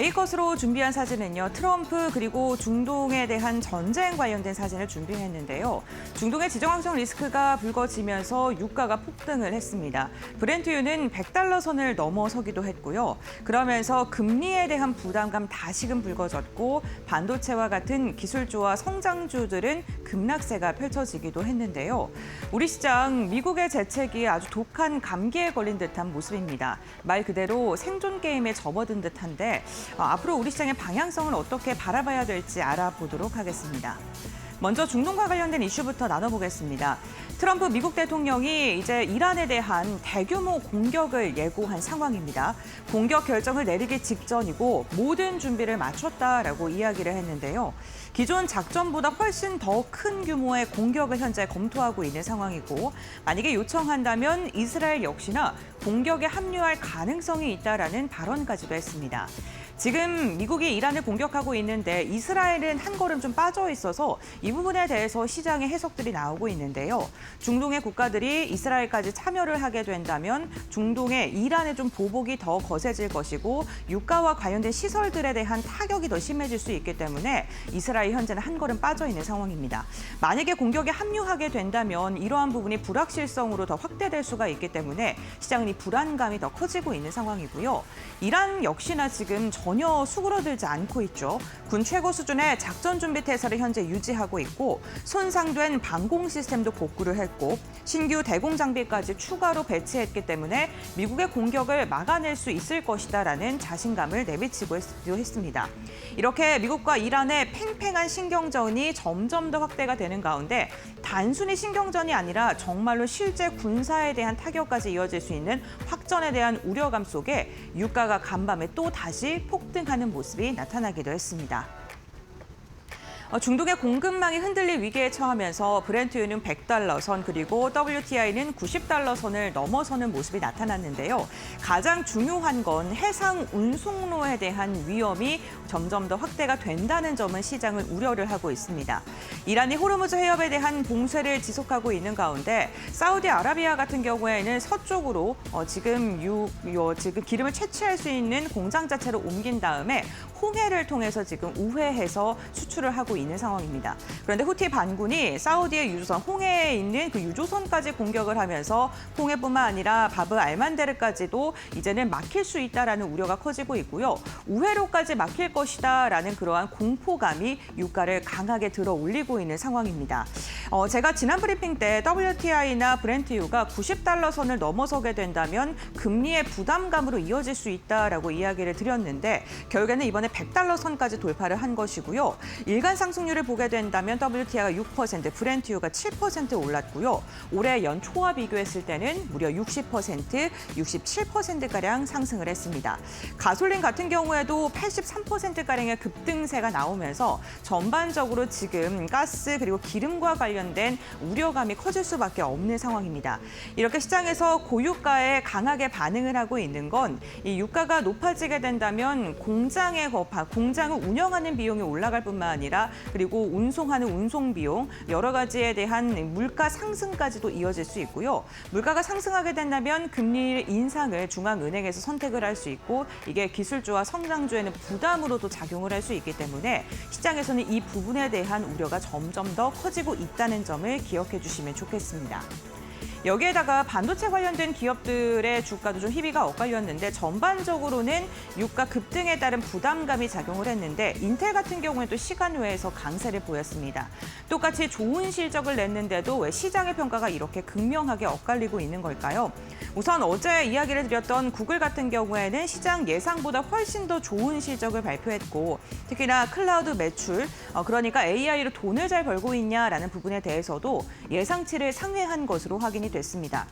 A컷으로 준비한 사진은요, 트럼프 그리고 중동에 대한 전쟁 관련된 사진을 준비했는데요. 중동의 지정학적 리스크가 불거지면서 유가가 폭등을 했습니다. 브렌트유는 $100 선을 넘어서기도 했고요. 그러면서 금리에 대한 부담감 다시금 불거졌고 반도체와 같은 기술주와 성장주들은 급락세가 펼쳐지기도 했는데요. 우리 시장 미국의 재채기에 아주 독한 감기에 걸린 듯한 모습입니다. 말 그대로 생존 게임에 접어든 듯한데 앞으로 우리 시장의 방향성을 어떻게 바라봐야 될지 알아보도록 하겠습니다. 먼저 중동과 관련된 이슈부터 나눠보겠습니다. 트럼프 미국 대통령이 이제 이란에 대한 대규모 공격을 예고한 상황입니다. 공격 결정을 내리기 직전이고 모든 준비를 마쳤다라고 이야기를 했는데요. 기존 작전보다 훨씬 더 큰 규모의 공격을 현재 검토하고 있는 상황이고 만약에 요청한다면 이스라엘 역시나 공격에 합류할 가능성이 있다라는 발언까지도 했습니다. 지금 미국이 이란을 공격하고 있는데 이스라엘은 한 걸음 좀 빠져 있어서 이 부분에 대해서 시장의 해석들이 나오고 있는데요. 중동의 국가들이 이스라엘까지 참여를 하게 된다면 중동의 이란의 좀 보복이 더 거세질 것이고 유가와 관련된 시설들에 대한 타격이 더 심해질 수 있기 때문에 이스라엘 현재는 한 걸음 빠져 있는 상황입니다. 만약에 공격에 합류하게 된다면 이러한 부분이 불확실성으로 더 확대될 수가 있기 때문에 시장은 이 불안감이 더 커지고 있는 상황이고요. 이란 역시나 지금 전혀 수그러들지 않고 있죠. 군 최고 수준의 작전 준비 태세를 현재 유지하고 있고 손상된 방공 시스템도 복구를 했고 신규 대공 장비까지 추가로 배치했기 때문에 미국의 공격을 막아낼 수 있을 것이다라는 자신감을 내비치고 했습니다. 이렇게 미국과 이란의 팽팽한 신경전이 점점 더 확대가 되는 가운데 단순히 신경전이 아니라 정말로 실제 군사에 대한 타격까지 이어질 수 있는 확전에 대한 우려감 속에 유가가 간밤에 또 다시 폭등하는 모습이 나타나기도 했습니다. 중동의 공급망이 흔들릴 위기에 처하면서 브렌트유는 $100 선 그리고 WTI는 $90 선을 넘어서는 모습이 나타났는데요. 가장 중요한 건 해상 운송로에 대한 위험이 점점 더 확대가 된다는 점은 시장을 우려를 하고 있습니다. 이란이 호르무즈 해협에 대한 봉쇄를 지속하고 있는 가운데 사우디아라비아 같은 경우에는 서쪽으로 지금 기름을 채취할 수 있는 공장 자체를 옮긴 다음에 홍해를 통해서 지금 우회해서 수출을 하고 있는 상황입니다. 그런데 후티 반군이 사우디의 유조선 홍해에 있는 그 유조선까지 공격을 하면서 홍해뿐만 아니라 바브 알만데르까지도 이제는 막힐 수 있다라는 우려가 커지고 있고요. 우회로까지 막힐 것이다라는 그러한 공포감이 유가를 강하게 들어 올리고 있는 상황입니다. 제가 지난 브리핑 때 WTI나 브렌트유가 $90 선을 넘어서게 된다면 금리의 부담감으로 이어질 수 있다라고 이야기를 드렸는데 결국에는 이번에 $100 선까지 돌파를 한 것이고요. 일간 상승률을 보게 된다면 WTI가 6%, 브렌트유가 7% 올랐고요. 올해 연초와 비교했을 때는 무려 60%, 67%가량 상승을 했습니다. 가솔린 같은 경우에도 83%가량의 급등세가 나오면서 전반적으로 지금 가스 그리고 기름과 관련된 우려감이 커질 수밖에 없는 상황입니다. 이렇게 시장에서 고유가에 강하게 반응을 하고 있는 건 이 유가가 높아지게 된다면 공장을 운영하는 비용이 올라갈 뿐만 아니라 그리고 운송하는 운송 비용, 여러 가지에 대한 물가 상승까지도 이어질 수 있고요. 물가가 상승하게 된다면 금리 인상을 중앙은행에서 선택을 할 수 있고 이게 기술주와 성장주에는 부담으로도 작용을 할 수 있기 때문에 시장에서는 이 부분에 대한 우려가 점점 더 커지고 있다는 점을 기억해 주시면 좋겠습니다. 여기에다가 반도체 관련된 기업들의 주가도 좀 희비가 엇갈렸는데 전반적으로는 유가 급등에 따른 부담감이 작용을 했는데 인텔 같은 경우에도 시간 외에서 강세를 보였습니다. 똑같이 좋은 실적을 냈는데도 왜 시장의 평가가 이렇게 극명하게 엇갈리고 있는 걸까요? 우선 어제 이야기를 드렸던 구글 같은 경우에는 시장 예상보다 훨씬 더 좋은 실적을 발표했고 특히나 클라우드 매출, 그러니까 AI로 돈을 잘 벌고 있냐라는 부분에 대해서도 예상치를 상회한 것으로 확인이 됐습니다.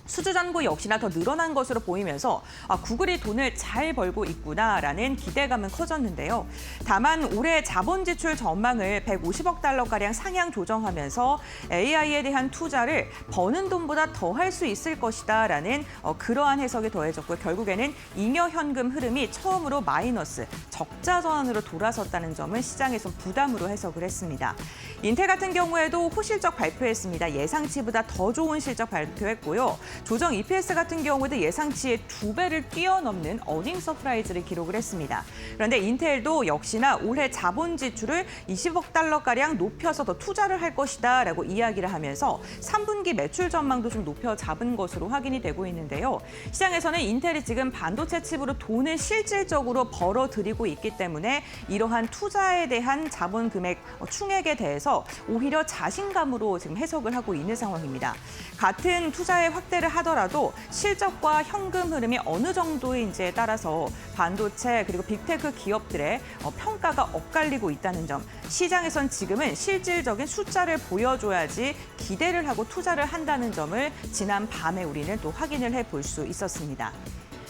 수주 잔고 역시나 더 늘어난 것으로 보이면서 구글이 돈을 잘 벌고 있구나라는 기대감은 커졌는데요. 다만 올해 자본 지출 전망을 150억 달러가량 상향 조정하면서 AI에 대한 투자를 버는 돈보다 더 할 수 있을 것이다라는 그러한 해석이 더해졌고 결국에는 잉여 현금 흐름이 처음으로 마이너스, 적자 전환으로 돌아섰다는 점을 시장에서 부담으로 해석을 했습니다. 인텔 같은 경우에도 호실적 발표했습니다. 예상치보다 더 좋은 실적 발표했고요. 조정 EPS 같은 경우에도 예상치의 2배를 뛰어넘는 어닝 서프라이즈를 기록을 했습니다. 그런데 인텔도 역시나 올해 자본 지출을 20억 달러가량 높여서 더 투자를 할 것이다라고 이야기를 하면서 3분기 매출 전망도 좀 높여 잡은 것으로 확인이 되고 있는데요. 시장에서는 인텔이 지금 반도체 칩으로 돈을 실질적으로 벌어들이고 있기 때문에 이러한 투자에 대한 자본 금액 충액에 대해서 오히려 자신감으로 지금 해석을 하고 있는 상황입니다. 같은 투자의 확대를 하더라도 실적과 현금 흐름이 어느 정도인지에 따라서 반도체 그리고 빅테크 기업들의 평가가 엇갈리고 있다는 점, 시장에선 지금은 실질적인 숫자를 보여줘야지 기대를 하고 투자를 한다는 점을 지난 밤에 우리는 또 확인을 해볼 수 있었습니다.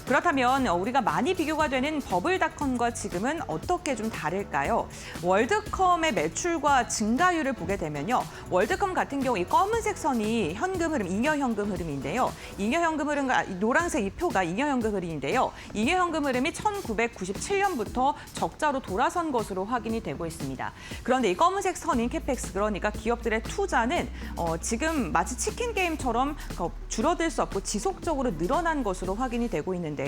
그렇다면 우리가 많이 비교가 되는 버블닷컴과 지금은 어떻게 좀 다를까요? 월드컴의 매출과 증가율을 보게 되면요. 월드컴 같은 경우 이 검은색 선이 현금 흐름, 잉여 현금 흐름인데요. 잉여 현금 흐름과 노란색 이 표가 잉여 현금 흐름인데요. 잉여 현금 흐름이 1997년부터 적자로 돌아선 것으로 확인이 되고 있습니다. 그런데 이 검은색 선인 캐펙스, 그러니까 기업들의 투자는 지금 마치 치킨 게임처럼 줄어들 수 없고 지속적으로 늘어난 것으로 확인이 되고 있는데요.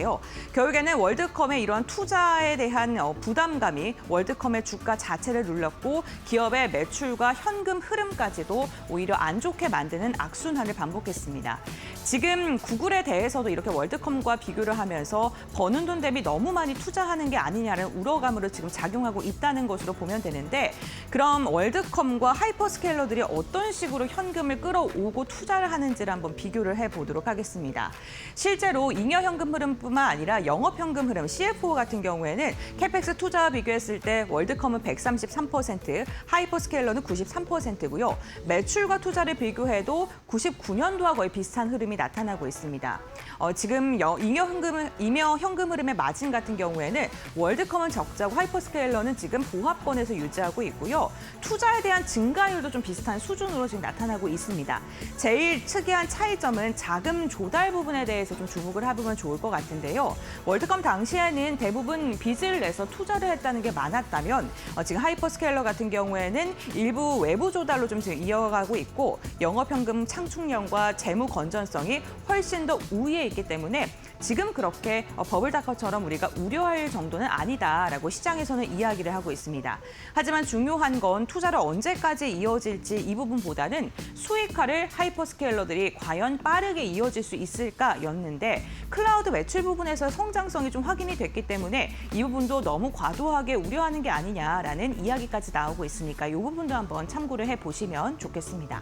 결국에는 월드컴의 이러한 투자에 대한 부담감이 월드컴의 주가 자체를 눌렀고 기업의 매출과 현금 흐름까지도 오히려 안 좋게 만드는 악순환을 반복했습니다. 지금 구글에 대해서도 이렇게 월드컴과 비교를 하면서 버는 돈 대비 너무 많이 투자하는 게 아니냐는 우려감으로 지금 작용하고 있다는 것으로 보면 되는데, 그럼 월드컴과 하이퍼스케일러들이 어떤 식으로 현금을 끌어오고 투자를 하는지를 한번 비교를 해보도록 하겠습니다. 실제로 잉여 현금 흐름뿐만 아니라 영업 현금 흐름 CFO 같은 경우에는 캐펙스 투자와 비교했을 때 월드컴은 133%, 하이퍼스케일러는 93%고요. 매출과 투자를 비교해도 99년도와 거의 비슷한 흐름이 나타나고 있습니다. 지금 잉여 현금 흐름의 마진 같은 경우에는 월드컴은 적자고 하이퍼스케일러는 지금 보합권에서 유지하고 있고요. 투자에 대한 증가율도 좀 비슷한 수준으로 지금 나타나고 있습니다. 제일 특이한 차이점은 자금 조달 부분에 대해서 좀 주목을 해보면 좋을 것 같은데요. 월드컴 당시에는 대부분 빚을 내서 투자를 했다는 게 많았다면 지금 하이퍼스케일러 같은 경우에는 일부 외부 조달로 좀 지금 이어가고 있고 영업현금 창출력과 재무 건전성이 훨씬 더 우위에 있기 때문에 지금 그렇게 버블닷컴처럼 우리가 우려할 정도는 아니다라고 시장에서는 이야기를 하고 있습니다. 하지만 중요한 건 투자를 언제까지 이어질지 이 부분보다는 수익화를 하이퍼스케일러들이 과연 빠르게 이어질 수 있을까였는데, 클라우드 매출 부분에서 성장성이 좀 확인이 됐기 때문에 이 부분도 너무 과도하게 우려하는 게 아니냐라는 이야기까지 나오고 있으니까 이 부분도 한번 참고를 해보시면 좋겠습니다.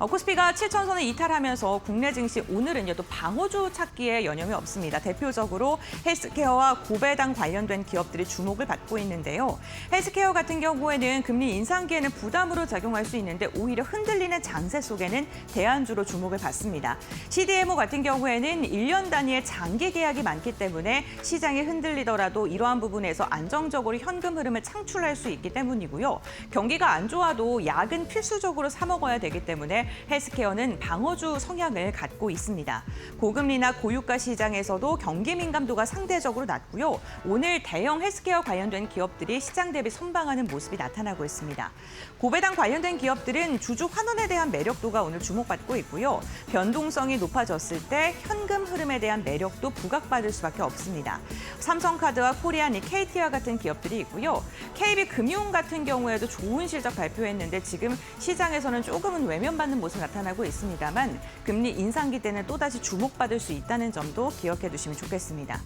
코스피가 7,000선을 이탈하면서 국내 증시 오늘은요 또 방어주 찾기에 여념이 없습니다. 대표적으로 헬스케어와 고배당 관련된 기업들이 주목을 받고 있는데요. 헬스케어 같은 경우에는 금리 인상기에는 부담으로 작용할 수 있는데 오히려 흔들리는 장세 속에는 대안주로 주목을 받습니다. CDMO 같은 경우에는 1년 단위의 장기 계약이 많기 때문에 시장이 흔들리더라도 이러한 부분에서 안정적으로 현금 흐름을 창출할 수 있기 때문이고요. 경기가 안 좋아도 약은 필수적으로 사 먹어야 되기 때문에 헬스케어는 방어주 성향을 갖고 있습니다. 고금리나 고유가 시장에서도 경기 민감도가 상대적으로 낮고요. 오늘 대형 헬스케어 관련된 기업들이 시장 대비 선방하는 모습이 나타나고 있습니다. 고배당 관련된 기업들은 주주 환원에 대한 매력도가 오늘 주목받고 있고요. 변동성이 높아졌을 때 현금 흐름에 대한 매력도 부각받을 수밖에 없습니다. 삼성카드와 코리아니, KT와 같은 기업들이 있고요. KB금융 같은 경우에도 좋은 실적 발표했는데 지금 시장에서는 조금은 외면받는 모습 나타나고 있습니다만 금리 인상기 때는 또다시 주목받을 수 있다는 점도 기억해 두시면 좋겠습니다.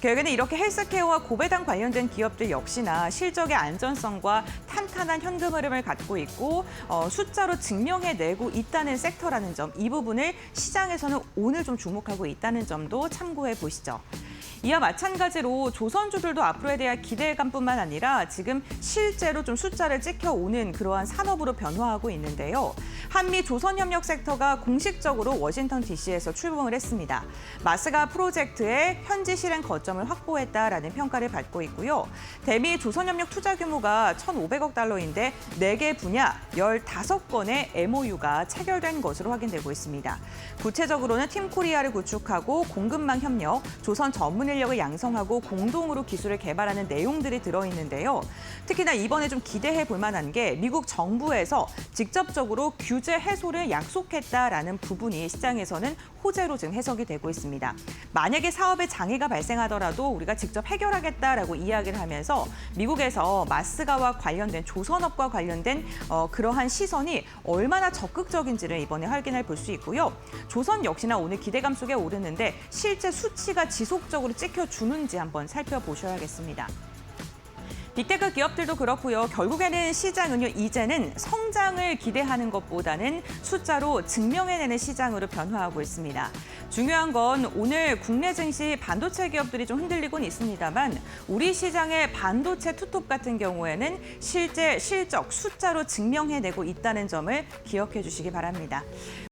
결국에는 이렇게 헬스케어와 고배당 관련된 기업들 역시나 실적의 안전성과 탄탄한 현금 흐름을 갖고 있고 숫자로 증명해내고 있다는 섹터라는 점, 이 부분을 시장에서는 오늘 좀 주목하고 있다는 점도 참고해 보시죠. 이와 마찬가지로 조선주들도 앞으로에 대한 기대감뿐만 아니라 지금 실제로 좀 숫자를 찍혀오는 그러한 산업으로 변화하고 있는데요. 한미 조선협력 섹터가 공식적으로 워싱턴 DC에서 출범을 했습니다. 마스가 프로젝트의 현지 실행 거점을 확보했다라는 평가를 받고 있고요. 대미 조선협력 투자 규모가 1,500억 달러인데 4개 분야 15건의 MOU가 체결된 것으로 확인되고 있습니다. 구체적으로는 팀코리아를 구축하고 공급망 협력, 조선 전문 전문 인력을 양성하고 공동으로 기술을 개발하는 내용들이 들어있는데요. 특히나 이번에 좀 기대해 볼 만한 게 미국 정부에서 직접적으로 규제 해소를 약속했다라는 부분이 시장에서는 호재로 지금 해석이 되고 있습니다. 만약에 사업에 장애가 발생하더라도 우리가 직접 해결하겠다라고 이야기를 하면서 미국에서 마스가와 관련된 조선업과 관련된 그러한 시선이 얼마나 적극적인지를 이번에 확인해 볼 수 있고요. 조선 역시나 오늘 기대감 속에 오르는데 실제 수치가 지속적으로 찍혀주는지 한번 살펴보셔야겠습니다. 빅테크 기업들도 그렇고요. 결국에는 시장은요, 이제는 성장을 기대하는 것보다는 숫자로 증명해내는 시장으로 변화하고 있습니다. 중요한 건 오늘 국내 증시 반도체 기업들이 좀 흔들리곤 있습니다만 우리 시장의 반도체 투톱 같은 경우에는 실제 실적 숫자로 증명해내고 있다는 점을 기억해 주시기 바랍니다.